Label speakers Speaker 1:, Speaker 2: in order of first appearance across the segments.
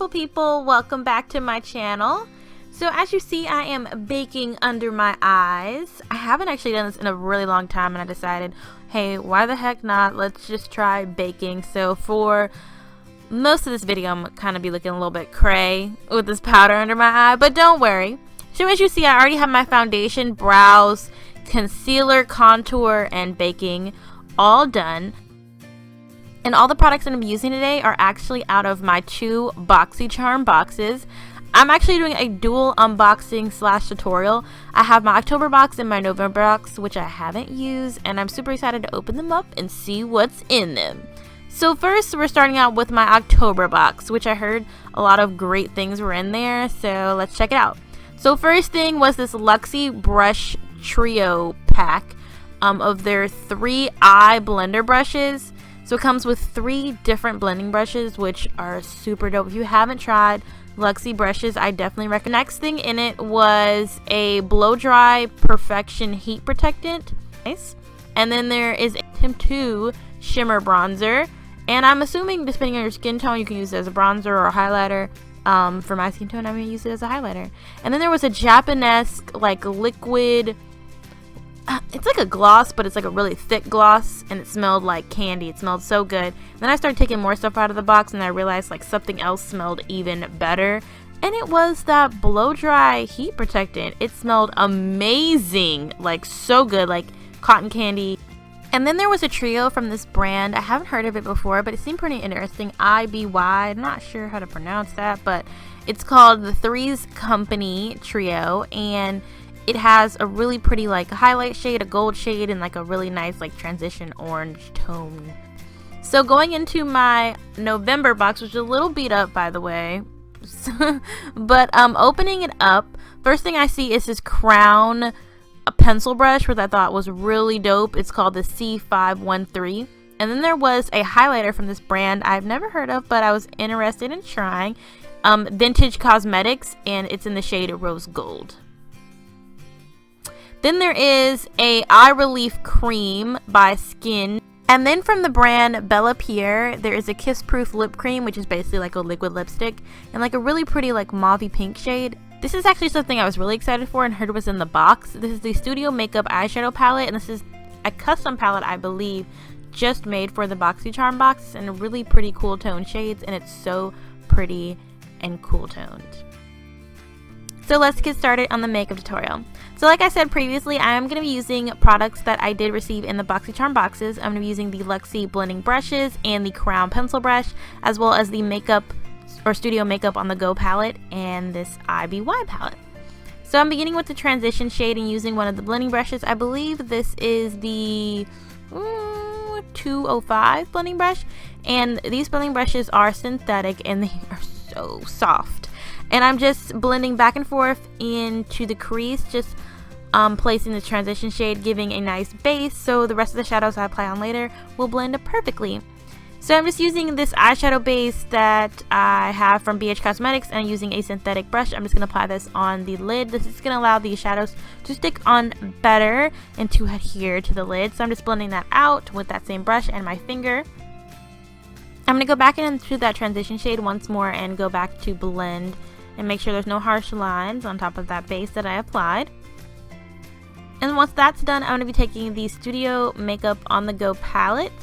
Speaker 1: beautiful people, welcome back to my channel. So as you see, I am baking under my eyes. I haven't actually done this in a really long time, and I decided, hey, why the heck not? Let's just try baking. So for most of this video, I'm kind of be looking a little bit cray with this powder under my eye, but don't worry. So as you see, I already have my foundation, brows, concealer, contour, and baking all done. And all the products that I'm using today are actually out of my 2 BOXYCHARM boxes. I'm actually doing a dual unboxing / tutorial. I have my October box and my November box, which I haven't used, and I'm super excited to open them up and see what's in them. So first, we're starting out with my October box, which I heard a lot of great things were in there, so let's check it out. So first thing was this Luxie Brush Trio pack of their 3 eye blender brushes. So it comes with 3 different blending brushes, which are super dope. If you haven't tried Luxie brushes, I definitely recommend. Next thing in it was a blow dry perfection heat protectant. Nice. And then there is a Tim 2 shimmer bronzer. And I'm assuming, depending on your skin tone, you can use it as a bronzer or a highlighter. For my skin tone, I'm going to use it as a highlighter. And then there was a Japanese like liquid, it's like a gloss, but it's like a really thick gloss, and it smelled like candy. It smelled so good. And then I started taking more stuff out of the box, and I realized like something else smelled even better, and it was that blow dry heat protectant. It smelled amazing, like so good, like cotton candy. And then there was a trio from this brand. I haven't heard of it before, but it seemed pretty interesting. IBY, I'm not sure how to pronounce that, but it's called the Threes Company Trio, and it has a really pretty like highlight shade, a gold shade, and like a really nice like transition orange tone. So going into my November box, which is a little beat up by the way, but opening it up, first thing I see is this Crown a pencil brush, which I thought was really dope. It's called the C513. And then there was a highlighter from this brand I've never heard of, but I was interested in trying. Vintage Cosmetics, and it's in the shade Rose Gold. Then there is a Eye Relief Cream by Skin. And then from the brand Bella Pierre, there is a Kiss Proof Lip Cream, which is basically like a liquid lipstick, and like a really pretty like mauvey pink shade. This is actually something I was really excited for and heard was in the box. This is the Studio Makeup Eyeshadow Palette, and this is a custom palette, I believe, just made for the BOXYCHARM box, and really pretty cool tone shades, and it's so pretty and cool toned. So let's get started on the makeup tutorial. So like I said previously, I am going to be using products that I did receive in the BOXYCHARM boxes. I'm going to be using the Luxie blending brushes and the Crown pencil brush, as well as the makeup or Studio Makeup on the Go palette and this IBY palette. So I'm beginning with the transition shade and using one of the blending brushes. I believe this is the 205 blending brush, and these blending brushes are synthetic and they are so soft. And I'm just blending back and forth into the crease, just placing the transition shade, giving a nice base, so the rest of the shadows I apply on later will blend up perfectly. So I'm just using this eyeshadow base that I have from BH Cosmetics, and I'm using a synthetic brush. I'm just going to apply this on the lid. This is going to allow the shadows to stick on better and to adhere to the lid. So I'm just blending that out with that same brush and my finger. I'm going to go back into that transition shade once more and go back to blend and make sure there's no harsh lines on top of that base that I applied. And once that's done, I'm going to be taking the Studio Makeup on the Go palette,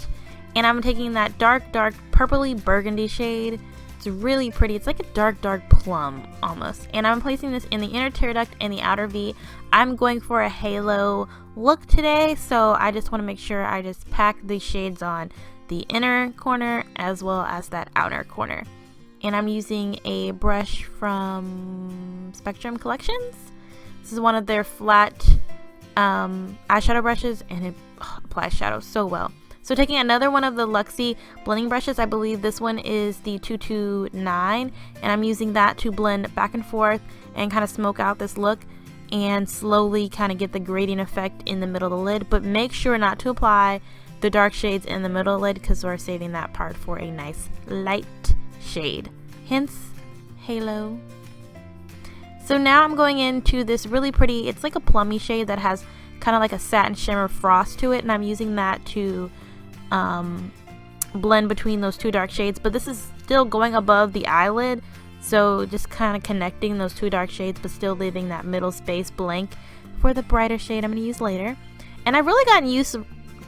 Speaker 1: and I'm taking that dark purpley burgundy shade. It's really pretty. It's like a dark plum almost. And I'm placing this in the inner tear duct and the outer V. I'm going for a halo look today, so I just want to make sure I just pack these shades on the inner corner as well as that outer corner. And I'm using a brush from Spectrum Collections. This is one of their flat eyeshadow brushes, and it applies shadow so well. So taking another one of the Luxie blending brushes, I believe this one is the 229, and I'm using that to blend back and forth and kind of smoke out this look and slowly kind of get the gradient effect in the middle of the lid, but make sure not to apply the dark shades in the middle of the lid because we're saving that part for a nice light shade, hence halo. So now I'm going into this really pretty, it's like a plummy shade that has kind of like a satin shimmer frost to it, and I'm using that to blend between those 2 dark shades, but this is still going above the eyelid So just kind of connecting those two dark shades but still leaving that middle space blank for the brighter shade I'm going to use later. And I've really gotten used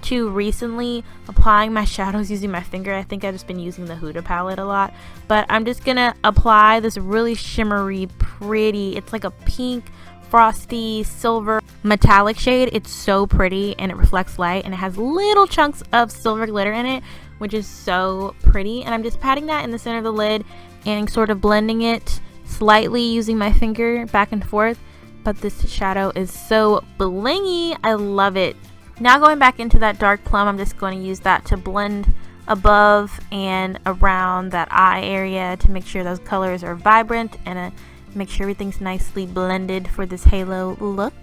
Speaker 1: to recently applying my shadows using my finger. I think I've just been using the Huda palette a lot. But I'm just going to apply this really shimmery, pretty, it's like a pink, frosty, silver, metallic shade. It's so pretty and it reflects light and it has little chunks of silver glitter in it, which is so pretty. And I'm just patting that in the center of the lid and sort of blending it slightly using my finger back and forth. But this shadow is so blingy. I love it. Now going back into that dark plum, I'm just going to use that to blend above and around that eye area to make sure those colors are vibrant and make sure everything's nicely blended for this halo look.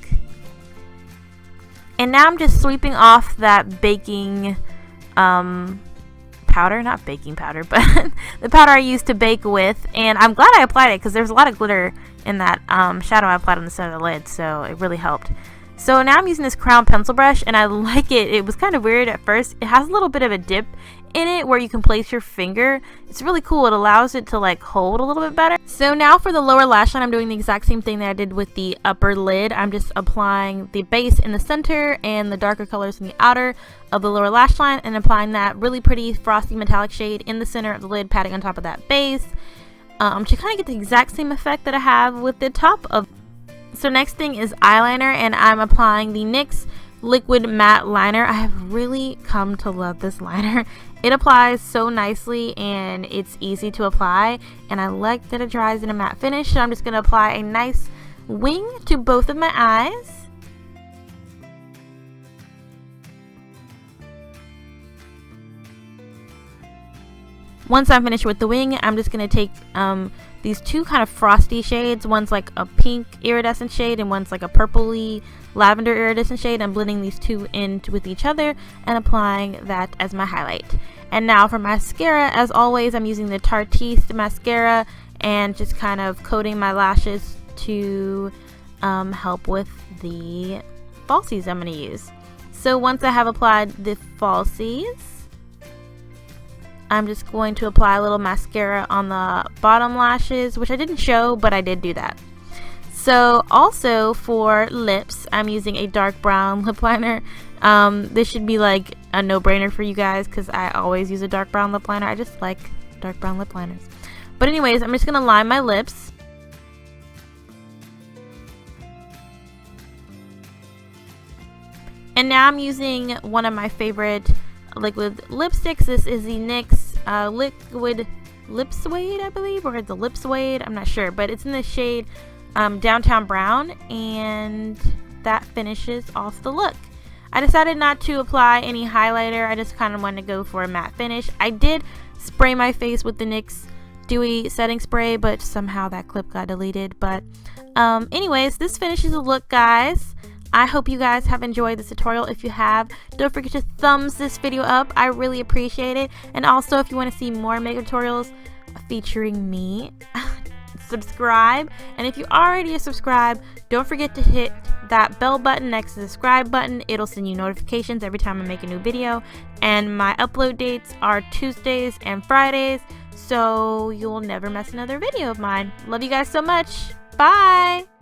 Speaker 1: And now I'm just sweeping off that baking powder, not baking powder, but the powder I used to bake with. And I'm glad I applied it because there's a lot of glitter in that shadow I applied on the center of the lid, so it really helped. So now I'm using this crown pencil brush and I like it. It was kind of weird at first. It has a little bit of a dip in it where you can place your finger. It's really cool. It allows it to like hold a little bit better. So now for the lower lash line, I'm doing the exact same thing that I did with the upper lid. I'm just applying the base in the center and the darker colors in the outer of the lower lash line and applying that really pretty frosty metallic shade in the center of the lid, patting on top of that base to kind of get the exact same effect that I have with the top of. So next thing is eyeliner, and I'm applying the NYX liquid matte liner. I have really come to love this liner. It applies so nicely and it's easy to apply, and I like that it dries in a matte finish. So I'm just going to apply a nice wing to both of my eyes. Once I'm finished with the wing, I'm just going to take these two kind of frosty shades. One's like a pink iridescent shade and one's like a purpley lavender iridescent shade. I'm blending these two in with each other and applying that as my highlight. And now for mascara, as always, I'm using the Tarteist mascara and just kind of coating my lashes to help with the falsies I'm going to use. So once I have applied the falsies, I'm just going to apply a little mascara on the bottom lashes, which I didn't show, but I did do that. So also for lips, I'm using a dark brown lip liner. This should be like a no-brainer for you guys because I always use a dark brown lip liner. I just like dark brown lip liners. But anyways, I'm just going to line my lips. And now I'm using one of my favorite liquid lipsticks. This is the NYX liquid lip suede, I believe, or the lip suede, I'm not sure, but it's in the shade Downtown Brown, and that finishes off the look. I decided not to apply any highlighter. I just kind of wanted to go for a matte finish. I did spray my face with the NYX Dewy Setting Spray, but somehow that clip got deleted. But anyways, this finishes the look, guys. I hope you guys have enjoyed this tutorial. If you have, don't forget to thumbs this video up. I really appreciate it. And also, if you want to see more makeup tutorials featuring me, subscribe. And if you already are subscribed, don't forget to hit that bell button next to the subscribe button. It'll send you notifications every time I make a new video. And my upload dates are Tuesdays and Fridays, so you'll never miss another video of mine. Love you guys so much. Bye!